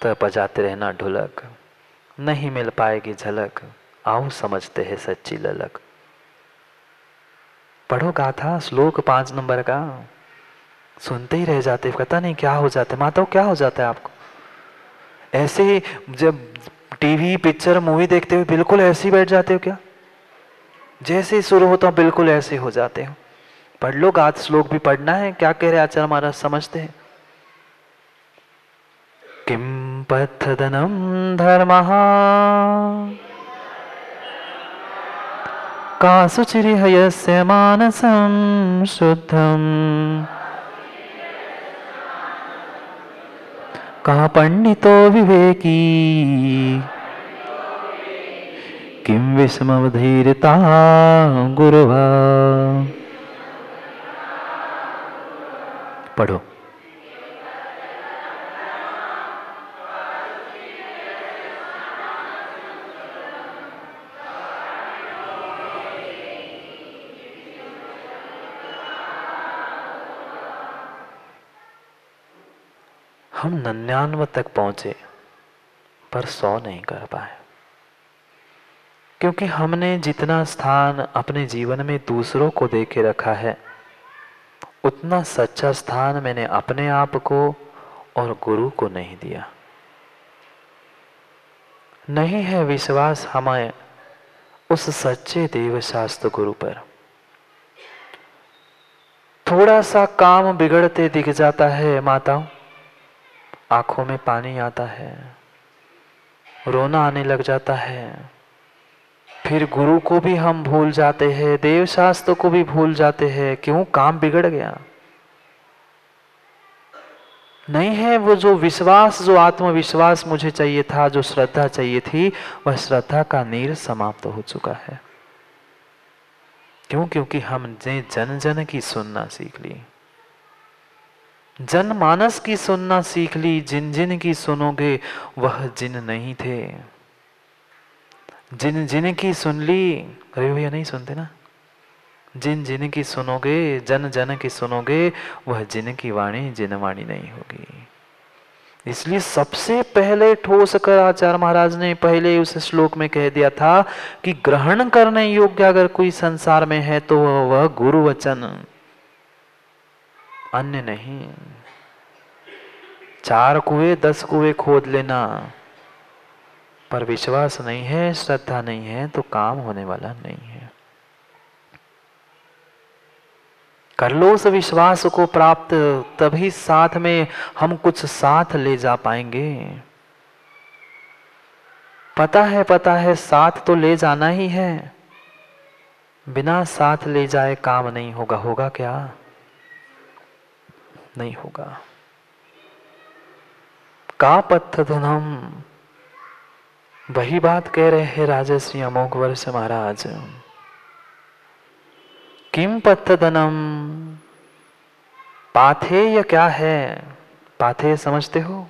तो बजाते रहना ढोलक, नहीं मिल पाएगी झलक, आओ समझते हैं सच्ची ललक। पढ़ो गाथा, श्लोक 5 नंबर का, सुनते ही रह जाते, पता नहीं क्या हो जाता है। माताओं क्या हो जाता है आपको? ऐसे ही जब टीवी पिक्चर मूवी देखते हुए बिल्कुल ऐसे ही बैठ जाते हो क्या? जैसे ही शुरू होता हो बिल्कुल ऐसे हो जाते हो। पढ़ लो, गाथ श्लोक भी पढ़ना है। क्या कह रहे आचार्य महाराज, समझते हैं। किम पथदनम धर्मः का शुचिर्हयस्य मानसं शुद्धम् का पंडितो विवेकी किम विस्मवधीरता गुरुवा। पढ़ो। हम 99 तक पहुंचे पर 100 नहीं कर पाए, क्योंकि हमने जितना स्थान अपने जीवन में दूसरों को दे के रखा है, उतना सच्चा स्थान मैंने अपने आप को और गुरु को नहीं दिया। नहीं है विश्वास हमें उस सच्चे देव शास्त्र गुरु पर। थोड़ा सा काम बिगड़ते दिख जाता है माताओं, आंखों में पानी आता है, रोना आने लग जाता है, फिर गुरु को भी हम भूल जाते हैं, देव शास्त्र को भी भूल जाते हैं। क्यों? काम बिगड़ गया। नहीं है वो जो विश्वास, जो आत्मविश्वास मुझे चाहिए था, जो श्रद्धा चाहिए थी, वह श्रद्धा का नीर समाप्त हो चुका है। क्यों? क्योंकि हमने जन जन की सुनना सीख ली, जनमानस की सुनना सीख ली। जिन जिन की सुनोगे वह जिन नहीं थे। जिन जिन की सुन ली, अरे भैया नहीं सुनते ना। जिन जिन की सुनोगे, जन जन की सुनोगे, वह जिन की वाणी जिन वाणी नहीं होगी। इसलिए सबसे पहले ठोस कर आचार्य महाराज ने पहले उस श्लोक में कह दिया था कि ग्रहण करने योग्य अगर कोई संसार में है तो वह गुरु वचन, अन्य नहीं। 4 कुएं 10 कुएं खोद लेना, पर विश्वास नहीं है, श्रद्धा नहीं है, तो काम होने वाला नहीं है। कर लो उस विश्वास को प्राप्त, तभी साथ में हम कुछ साथ ले जा पाएंगे। पता है साथ तो ले जाना ही है। बिना साथ ले जाए काम नहीं होगा। होगा क्या? नहीं होगा। का पथधनम, वही बात कह रहे हैं राजश्री अमोघ वर्ष महाराज। किम पथधनम, पाथेय क्या है? पाथेय समझते हो?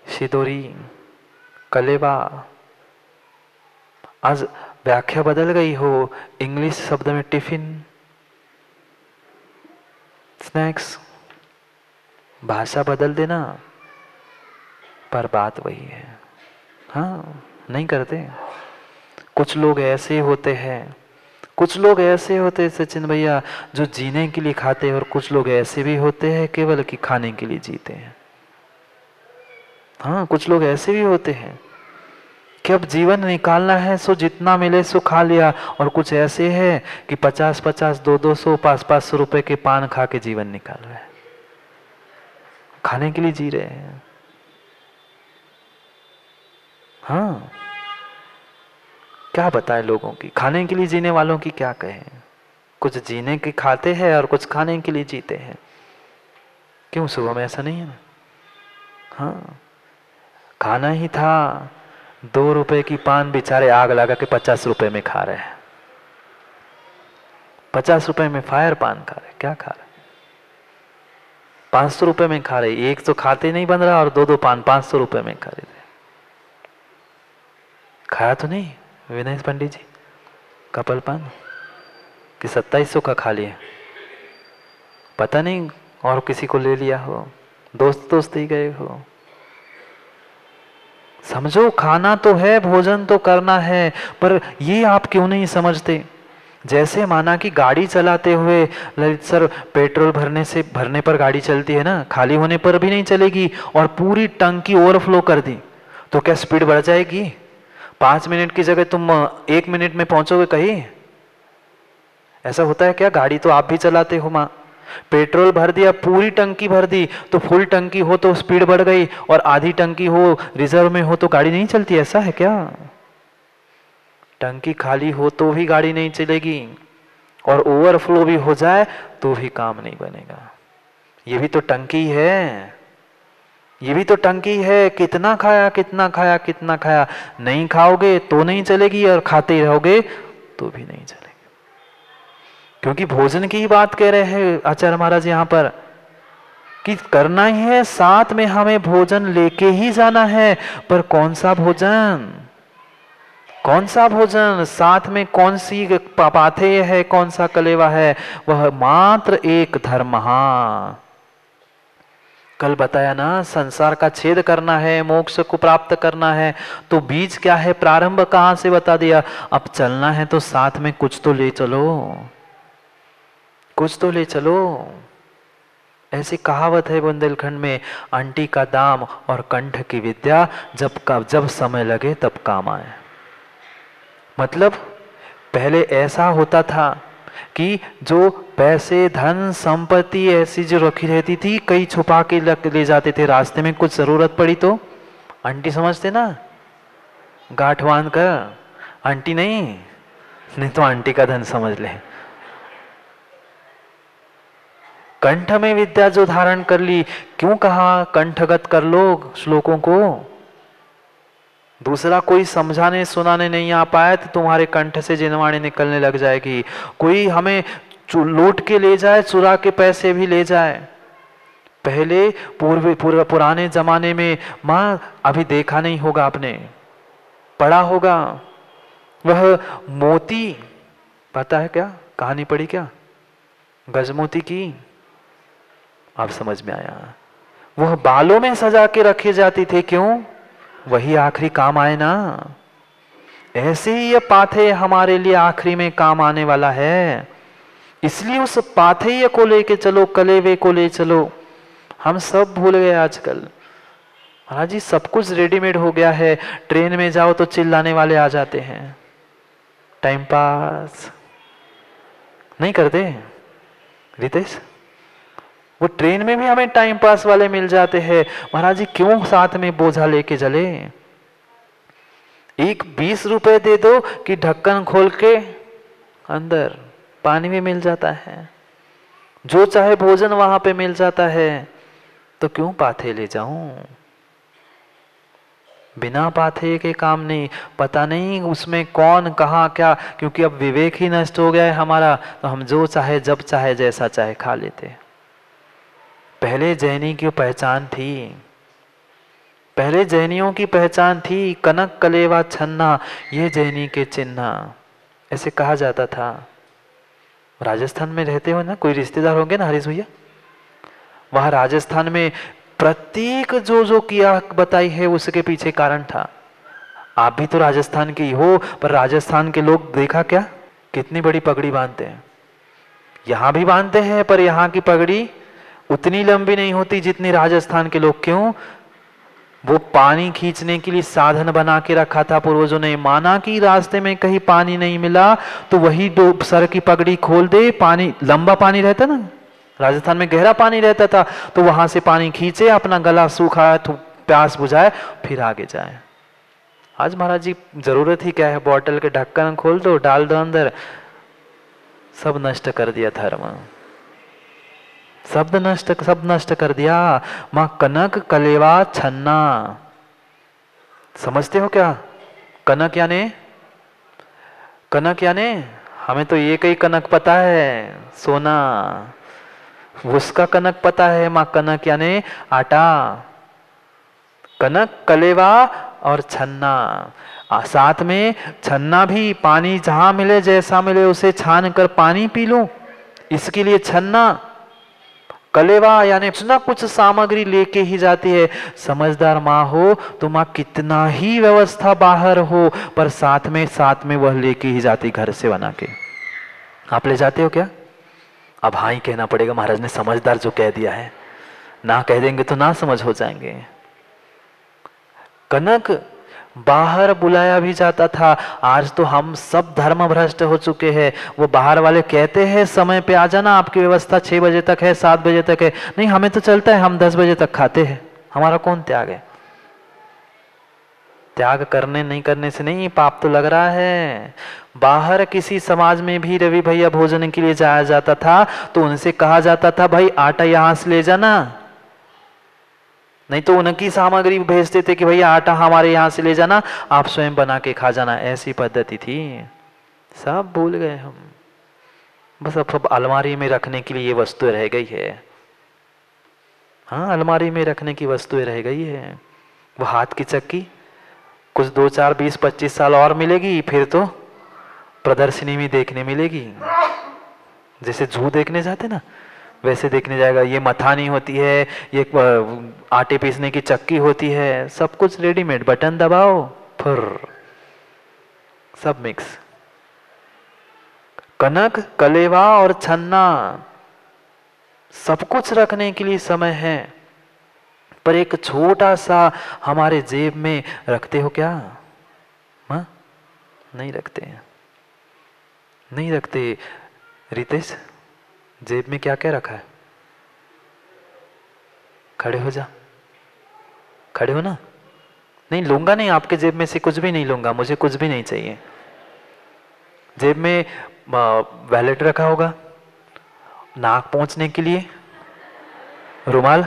सिदोरी, कलेवा। आज व्याख्या बदल गई हो, इंग्लिश शब्द में टिफिन, स्नैक्स, भाषा बदल देना, पर बात वही है। हाँ, नहीं करते। कुछ लोग ऐसे होते हैं, कुछ लोग ऐसे होते हैं सचिन भैया जो जीने के लिए खाते हैं, और कुछ लोग ऐसे भी होते हैं केवल कि खाने के लिए जीते हैं। हाँ, कुछ लोग ऐसे भी होते हैं कि अब जीवन निकालना है सो जितना मिले सो खा लिया, और कुछ ऐसे हैं कि 50-50, 200-200, 500-500 रुपए के पान खा के जीवन निकाल रहे हैं, खाने के लिए जी रहे हैं। हाँ, क्या बताए लोगों की, खाने के लिए जीने वालों की क्या कहें। कुछ जीने के खाते हैं और कुछ खाने के लिए जीते हैं। क्यों? सुबह में ऐसा नहीं है ना? हाँ, खाना ही था, 2 रुपए की पान बेचारे आग लगा के 50 रुपए में खा रहे हैं। 50 रुपए में फायर पान खा रहे, क्या खा रहे? 500 रुपए में खा रहे। एक तो खाते नहीं बन रहा और 2-2 पान 500 रुपए में खा रहे थे। खाया तो नहीं विनय पंडित जी कपल पान कि 2700 का खा लिया? पता नहीं, और किसी को ले लिया हो, दोस्त ही गए हो। समझो, खाना तो है, भोजन तो करना है, पर ये आप क्यों नहीं समझते? जैसे माना कि गाड़ी चलाते हुए ललित सर, पेट्रोल भरने पर गाड़ी चलती है ना, खाली होने पर भी नहीं चलेगी, और पूरी टंकी ओवरफ्लो कर दी तो क्या स्पीड बढ़ जाएगी? 5 मिनट की जगह तुम 1 मिनट में पहुंचोगे कहीं? ऐसा होता है क्या? गाड़ी तो आप भी चलाते हो माँ, पेट्रोल भर दिया, पूरी टंकी भर दी, तो फुल टंकी हो तो स्पीड बढ़ गई, और आधी टंकी हो, रिजर्व में हो तो गाड़ी नहीं चलती, ऐसा है क्या? टंकी खाली हो तो भी गाड़ी नहीं चलेगी, और ओवरफ्लो भी हो जाए तो भी काम नहीं बनेगा। ये भी तो टंकी है, ये भी तो टंकी है। कितना खाया, कितना खाया, कितना खाया, नहीं खाओगे तो नहीं चलेगी, और खाते रहोगे तो भी नहीं चलेगी। क्योंकि भोजन की ही बात कह रहे हैं आचार्य महाराज यहाँ पर, कि करना ही है, साथ में हमें भोजन लेके ही जाना है। पर कौन सा भोजन? कौन सा भोजन? साथ में कौन सी पाथेय है, कौन सा कलेवा है? वह मात्र एक धर्म। कल बताया ना, संसार का छेद करना है, मोक्ष को प्राप्त करना है, तो बीज क्या है, प्रारंभ कहां से बता दिया। अब चलना है तो साथ में कुछ तो ले चलो, कुछ तो ले चलो। ऐसी कहावत है बुंदेलखंड में, आंटी का दाम और कंठ की विद्या, जब समय लगे तब काम आए। मतलब पहले ऐसा होता था कि जो पैसे, धन, संपत्ति ऐसी जो रखी रहती थी, कई छुपा के ले जाते थे, रास्ते में कुछ जरूरत पड़ी तो आंटी समझते ना, गांठ बांध कर। आंटी नहीं तो आंटी का धन समझ ले। कंठ में विद्या जो धारण कर ली, क्यों कहा कंठगत कर लो श्लोकों को? दूसरा कोई समझाने सुनाने नहीं आ पाया तो तुम्हारे कंठ से जिनवाणी निकलने लग जाएगी। कोई हमें लूट के ले जाए, चुरा के पैसे भी ले जाए। पहले पुराने जमाने में, माँ अभी देखा नहीं होगा आपने, पढ़ा होगा, वह मोती, पता है क्या कहानी पढ़ी क्या गजमोती की? आप समझ में आया? वह बालों में सजा के रखे जाती थे, क्यों? वही आखिरी काम आए ना। ऐसे ही ये पाथेय हमारे लिए आखिरी में काम आने वाला है, इसलिए उस पाथेय को लेके चलो, कलेवे को ले चलो। हम सब भूल गए आजकल महाराज जी, सब कुछ रेडीमेड हो गया है। ट्रेन में जाओ तो चिल्लाने वाले आ जाते हैं, टाइम पास नहीं करते रितेश? वो ट्रेन में भी हमें टाइम पास वाले मिल जाते हैं। महाराज जी क्यों साथ में बोझा लेके चले? एक 20 रुपए दे दो कि ढक्कन खोल के अंदर पानी भी मिल जाता है, जो चाहे भोजन वहां पे मिल जाता है, तो क्यों पाथे ले जाऊं? बिना पाथे के काम नहीं। पता नहीं उसमें कौन कहाँ क्या, क्योंकि अब विवेक ही नष्ट हो गया है हमारा, तो हम जो चाहे जब चाहे जैसा चाहे खा लेते। पहले जैनी की पहचान थी, पहले जैनियों की पहचान थी, कनक कलेवा छन्ना, ये जैनी के चिन्ह, ऐसे कहा जाता था। राजस्थान में रहते हो ना, कोई रिश्तेदार होंगे ना हरीश भैया, वहां राजस्थान में प्रत्येक जो किया बताई है उसके पीछे कारण था। आप भी तो राजस्थान के ही हो, पर राजस्थान के लोग देखा क्या कितनी बड़ी पगड़ी बांधते हैं। यहां भी बांधते हैं, पर यहां की पगड़ी उतनी लंबी नहीं होती जितनी राजस्थान के लोग। क्यों? वो पानी खींचने के लिए साधन बना के रखा था पूर्वजों ने। माना कि रास्ते में कहीं पानी नहीं मिला तो वही दो सर की पगड़ी खोल दे, पानी लंबा पानी रहता ना, राजस्थान में गहरा पानी रहता था, तो वहां से पानी खींचे, अपना गला सूखा तो प्यास बुझाए, फिर आगे जाए। आज महाराज जी जरूरत ही क्या है, बॉटल के ढक्कन खोल दो, डाल दो अंदर, सब नष्ट कर दिया धर्म, सब नष्ट कर दिया। मां कनक कलेवा छन्ना, समझते हो क्या? कनक यानी, कनक यानी हमें तो ये कई कनक पता है, सोना, उसका कनक पता है। मां कनक यानी आटा, कनक कलेवा और छन्ना, साथ में छन्ना भी, पानी जहां मिले जैसा मिले उसे छान कर पानी पी लूं, इसके लिए छन्ना। कलेवा यानी कुछ ना कुछ सामग्री लेके ही जाती है। समझदार माँ हो तो माँ कितना ही व्यवस्था बाहर हो पर साथ में वह लेके ही जाती घर से बना के। आप ले जाते हो क्या? अब हाँ ही कहना पड़ेगा, महाराज ने समझदार जो कह दिया है, ना कह देंगे तो ना समझ हो जाएंगे। कनक बाहर बुलाया भी जाता था। आज तो हम सब धर्म भ्रष्ट हो चुके हैं। वो बाहर वाले कहते हैं समय पे आ जाना, आपकी व्यवस्था 6 बजे तक है, 7 बजे तक है। नहीं, हमें तो चलता है, हम 10 बजे तक खाते हैं। हमारा कौन त्याग है? त्याग करने नहीं करने से नहीं, पाप तो लग रहा है। बाहर किसी समाज में भी रवि भैया भोजन के लिए जाया जाता था तो उनसे कहा जाता था भाई आटा यहां से ले जाना, नहीं तो उनकी सामग्री भेजते थे कि भैया आटा हमारे यहां से ले जाना, आप स्वयं बना के खा जाना। ऐसी पद्धति थी। सब भूल गए हम। बस अब अलमारी में रखने के लिए ये वस्तु रह गई है। हाँ, अलमारी में रखने की वस्तुएं रह गई है। वो हाथ की चक्की कुछ 2, 4, 20, 25 साल और मिलेगी, फिर तो प्रदर्शनी में देखने मिलेगी। जैसे जू देखने जाते ना, वैसे देखने जाएगा। ये मथानी होती है, ये आटे पीसने की चक्की होती है, सब कुछ रेडीमेड, बटन दबाओ फिर सब मिक्स। कनक, कलेवा और छन्ना सब कुछ रखने के लिए समय है, पर एक छोटा सा हमारे जेब में रखते हो क्या? हाँ, नहीं रखते हैं, नहीं रखते। रितेश, जेब में क्या क्या रखा है? खड़े हो जा, खड़े हो ना। नहीं लूंगा, नहीं, आपके जेब में से कुछ भी नहीं लूंगा, मुझे कुछ भी नहीं चाहिए। जेब में वैलेट रखा होगा, नाक पोंछने के लिए रुमाल,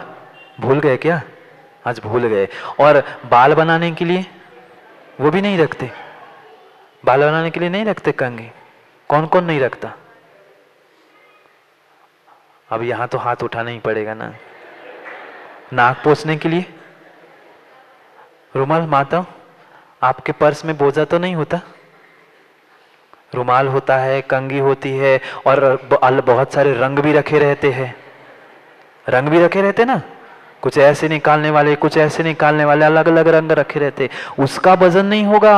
भूल गए क्या? आज भूल गए। और बाल बनाने के लिए वो भी नहीं रखते, बाल बनाने के लिए नहीं रखते कंघी। कौन कौन नहीं रखता? अब यहां तो हाथ उठाना ही पड़ेगा ना। नाक पोंछने के लिए रुमाल। माता, आपके पर्स में बोझा तो नहीं होता? रुमाल होता है, कंघी होती है, और बहुत सारे रंग भी रखे रहते हैं। रंग भी रखे रहते ना, कुछ ऐसे निकालने वाले, कुछ ऐसे निकालने वाले, अलग अलग रंग रखे रहते। उसका वजन नहीं होगा।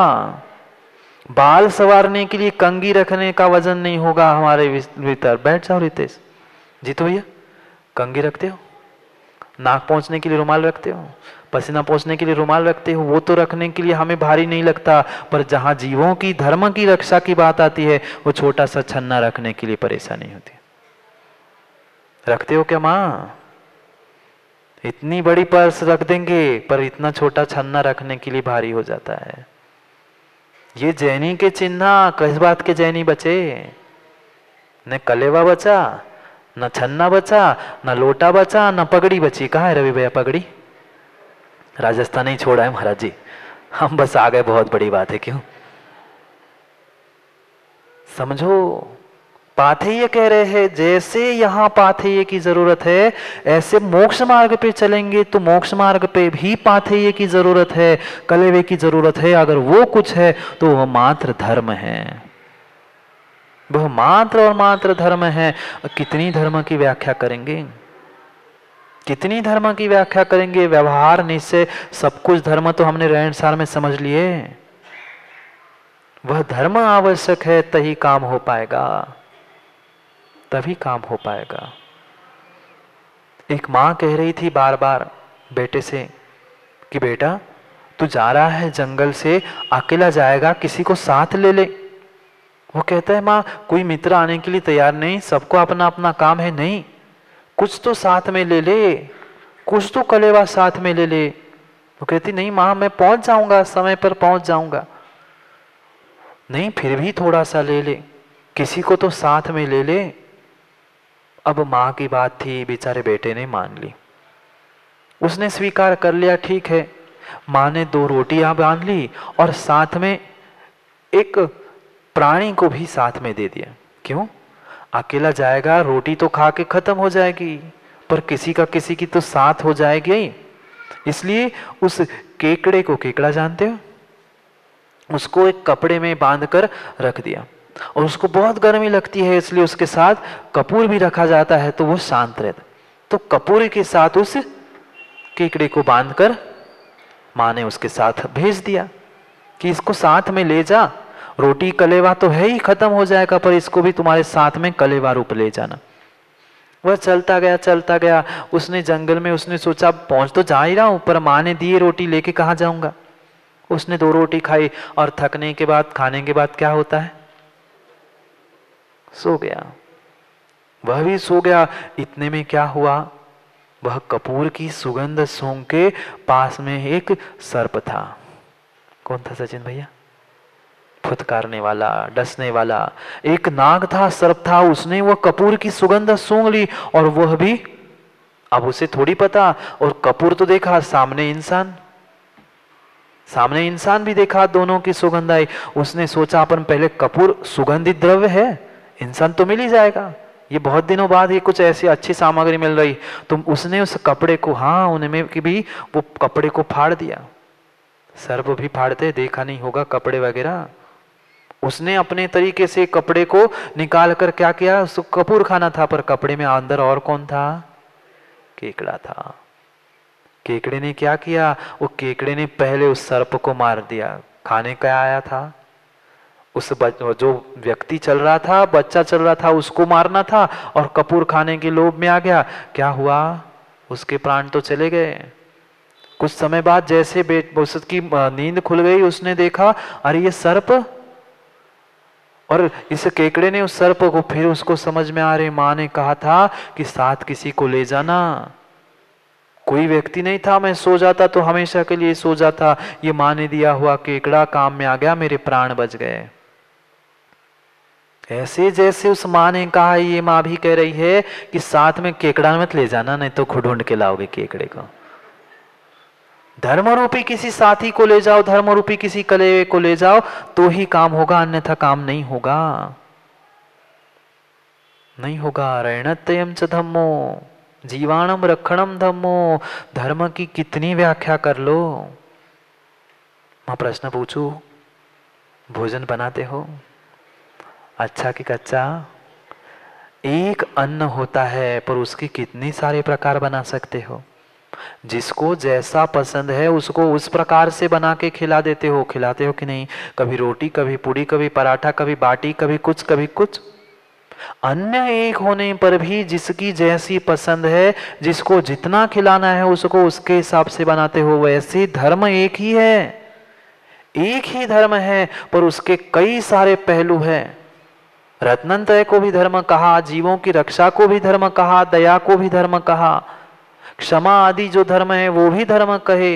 बाल संवारने के लिए कंघी रखने का वजन नहीं होगा हमारे भीतर। बैठ जाओ रितेश जी। तो भैया कंघी रखते हो, नाक पोंछने के लिए रुमाल रखते हो, पसीना पोंछने के लिए रुमाल रखते हो, वो तो रखने के लिए हमें भारी नहीं लगता। पर जहां जीवों की, धर्म की रक्षा की बात आती है, वो छोटा सा छन्ना रखने के लिए परेशानी होती है। रखते हो क्या माँ? इतनी बड़ी पर्स रख देंगे पर इतना छोटा छन्ना रखने के लिए भारी हो जाता है। ये जैनी के चिन्ह, किस बात के जैनी बचे? न कलेवा बचा, न छन्ना बचा, न लोटा बचा, न पगड़ी बची। कहाँ है रवि भैया पगड़ी? राजस्थान ही छोड़ा है महाराज जी, हम बस आ गए, बहुत बड़ी बात है। क्यों? समझो, पाथेय कह रहे हैं जैसे यहाँ पाथेय की जरूरत है, ऐसे मोक्ष मार्ग पे चलेंगे तो मोक्ष मार्ग पे भी पाथेय की जरूरत है, कलेवे की जरूरत है। अगर वो कुछ है तो वह मात्र धर्म है, वह मात्र और मात्र धर्म है। कितनी धर्म की व्याख्या करेंगे, कितनी धर्म की व्याख्या करेंगे? व्यवहार निश्चय सब कुछ धर्म तो हमने रहन सहन में समझ लिए। वह धर्म आवश्यक है, तभी काम हो पाएगा, तभी काम हो पाएगा। एक माँ कह रही थी बार बार बेटे से कि बेटा तू जा रहा है जंगल से, अकेला जाएगा, किसी को साथ ले ले। वो कहता है माँ कोई मित्र आने के लिए तैयार नहीं, सबको अपना अपना काम है। नहीं, कुछ तो साथ में ले ले, कुछ तो कलेवा साथ में ले ले। वो कहती नहीं माँ मैं पहुंच जाऊंगा, समय पर पहुंच जाऊंगा। नहीं, फिर भी थोड़ा सा ले ले, किसी को तो साथ में ले ले। अब माँ की बात थी, बेचारे बेटे ने मान ली, उसने स्वीकार कर लिया। ठीक है, माँ ने 2 रोटियां बांध ली और साथ में एक प्राणी को भी साथ में दे दिया। क्यों? अकेला जाएगा, रोटी तो खा के खत्म हो जाएगी, पर किसी का किसी की तो साथ हो जाएगी। इसलिए उस केकड़े को, केकड़ा जानते हो, उसको एक कपड़े में बांधकर रख दिया। और उसको बहुत गर्मी लगती है, इसलिए उसके साथ कपूर भी रखा जाता है तो वो शांत रहता। तो कपूर के साथ उस केकड़े को बांधकर माँ ने उसके साथ भेज दिया कि इसको साथ में ले जा, रोटी कलेवा तो है ही, खत्म हो जाएगा, पर इसको भी तुम्हारे साथ में कलेवा रूप ले जाना। वह चलता गया। उसने जंगल में उसने सोचा पहुंच तो जा ही रहा हूं, पर माँ ने दिए रोटी लेके कहाँ जाऊंगा। उसने 2 रोटी खाई और थकने के बाद, खाने के बाद क्या होता है, सो गया। वह भी सो गया। इतने में क्या हुआ, वह कपूर की सुगंध सूंघ के पास में एक सर्प था। कौन था सचिन भैया? फुतकारने वाला, डसने वाला एक नाग था, सर्प था। उसने वह कपूर की सुगंध सूंघ ली और वह भी, अब उसे थोड़ी पता, और कपूर तो देखा, सामने इंसान भी देखा, दोनों की सुगंध आई। उसने सोचा अपन पहले, कपूर सुगंधित द्रव्य है, इंसान तो मिल ही जाएगा, ये बहुत दिनों बाद ये कुछ ऐसी अच्छी सामग्री मिल रही। तो उसने उस कपड़े को, हाँ उनमें की भी, वो कपड़े को फाड़ दिया। सर्प भी फाड़ते देखा नहीं होगा कपड़े वगैरह। उसने अपने तरीके से कपड़े को निकाल कर क्या किया, उसको कपूर खाना था, पर कपड़े में अंदर और कौन था, केकड़ा था। केकड़े ने क्या किया, वो केकड़े ने पहले उस सर्प को मार दिया। खाने क्या आया था, उस जो व्यक्ति चल रहा था, बच्चा चल रहा था, उसको मारना था, और कपूर खाने के लोभ में आ गया। क्या हुआ, उसके प्राण तो चले गए। कुछ समय बाद जैसे उसकी नींद खुल गई, उसने देखा अरे ये सर्प, और इस केकड़े ने उस सर्प को, फिर उसको समझ में आ रही, माँ ने कहा था कि साथ किसी को ले जाना। कोई व्यक्ति नहीं था, मैं सो जाता तो हमेशा के लिए सो जाता, ये माँ ने दिया हुआ केकड़ा काम में आ गया, मेरे प्राण बच गए। ऐसे जैसे उस माँ ने कहा, ये माँ भी कह रही है कि साथ में केकड़ा मत ले जाना, नहीं तो खुद ढूंढ के लाओगे केकड़े को। धर्म रूपी किसी साथी को ले जाओ, धर्म रूपी किसी कलेवे को ले जाओ, तो ही काम होगा, अन्यथा काम नहीं होगा। नहीं होगा। रणत्ययम च धम्मो जीवाणम रक्षणम धम्मो। धर्म की कितनी व्याख्या कर लो। मैं प्रश्न पूछू, भोजन बनाते हो अच्छा कि कच्चा? एक अन्न होता है, पर उसके कितने सारे प्रकार बना सकते हो। जिसको जैसा पसंद है उसको उस प्रकार से बना के खिलाते हो कि नहीं? कभी रोटी, कभी पूड़ी, कभी पराठा, कभी बाटी, कभी कुछ, कभी कुछ। अन्य एक होने पर भी जिसकी जैसी पसंद है, जिसको जितना खिलाना है उसको उसके हिसाब से बनाते हो। वैसे धर्म एक ही है, एक ही धर्म है, पर उसके कई सारे पहलू हैं। रत्नत्रय को भी धर्म कहा, जीवों की रक्षा को भी धर्म कहा, दया को भी धर्म कहा, क्षमा आदि जो धर्म है वो भी धर्म कहे।